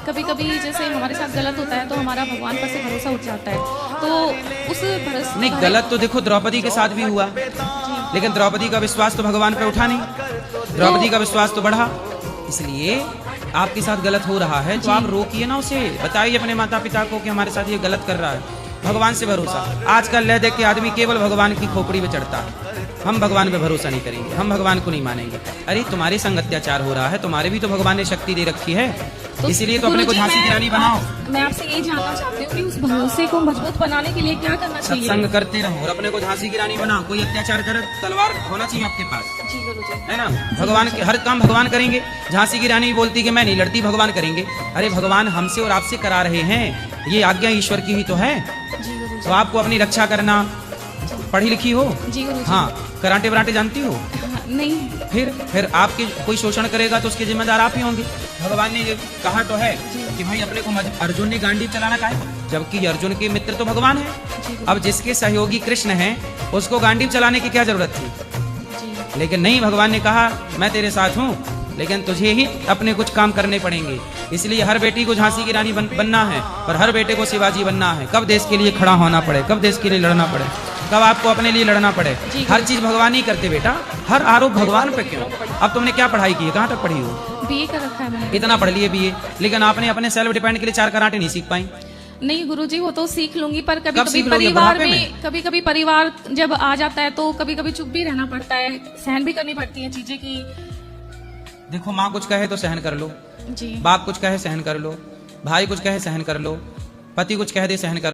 कभी कभी जैसे हमारे साथ गलत होता है तो हमारा भगवान पर से भरोसा उठ जाता है, तो उस भरोसे नहीं, गलत तो देखो द्रौपदी के साथ भी हुआ, लेकिन द्रौपदी का विश्वास तो भगवान पे उठा नहीं, द्रौपदी का विश्वास तो बढ़ा। इसलिए आपके साथ गलत हो रहा है तो आप रोकिए ना उसे, बताइए अपने माता पिता को कि हमारे साथ ये गलत कर रहा है। भगवान से भरोसा, आजकल लह देख के आदमी केवल भगवान की खोपड़ी पे चढ़ता है, हम भगवान पे भरोसा नहीं करेंगे, हम भगवान को नहीं मानेंगे। अरे तुम्हारे संग अत्याचार हो रहा है, तुम्हारे भी तो भगवान ने शक्ति दे रखी है, तो इसीलिए तो अपने को झांसी की रानी बनाओ। मैं आपसे ये जानना चाहती हूँ कि उस भरोसे को मजबूत बनाने के लिए क्या करना चाहिए? सत्संग करते रहो और अपने को झांसी की रानी बनाओ। कोई अत्याचार करे, तलवार होना चाहिए आपके पास, जी गुरुजी। है ना। भगवान के हर काम भगवान करेंगे। झांसी की रानी बोलती कि मैं नहीं लड़ती, भगवान करेंगे। अरे भगवान हमसे और आपसे करा रहे हैं, ये आज्ञा ईश्वर की ही तो है। जी गुरुजी। तो आपको अपनी रक्षा करना, पढ़ी लिखी हो, जी गुरुजी। हाँ, कराटे वराटे जानती हो, नहीं। फिर आपके कोई शोषण करेगा तो उसके जिम्मेदार आप ही होंगे। भगवान ने ये कहा तो है कि भाई अपने को अर्जुन ने गांडीव चलाना कहा है, जबकि अर्जुन के मित्र तो भगवान है। अब जिसके सहयोगी कृष्ण हैं, उसको गांडीव चलाने की क्या जरूरत थी? लेकिन नहीं, भगवान ने कहा मैं तेरे साथ हूँ, लेकिन तुझे ही अपने कुछ काम करने पड़ेंगे। इसलिए हर बेटी को झांसी की रानी बनना है और हर बेटे को शिवाजी बनना है। कब देश के लिए खड़ा होना पड़े, कब देश के लिए लड़ना पड़े, कब आपको अपने लिए लड़ना पड़े, हर चीज भगवान ही करते बेटा। हर आरोप भगवान पे क्यों? अब तुमने क्या पढ़ाई की है, कहाँ तक पढ़ी हो? बीए कर रखा है मैंने। इतना पढ़ लिए बीए, लेकिन आपने अपने सेल्फ डिपेंड के लिए 4 कराटे नहीं सीख पाई। नहीं गुरुजी, वो तो सीख लूंगी, पर कभी कब कभी सीख लोगे? परिवार बुढ़ापे में, कभी कभी परिवार जब आ जाता है तो कभी कभी चुप भी रहना पड़ता है, सहन भी करनी पड़ती है चीजें की। देखो, माँ कुछ कहे तो सहन कर लो, जी। बाप कुछ कहे सहन कर लो, भाई कुछ कहे सहन कर लो, पति कुछ कह दे सहन कर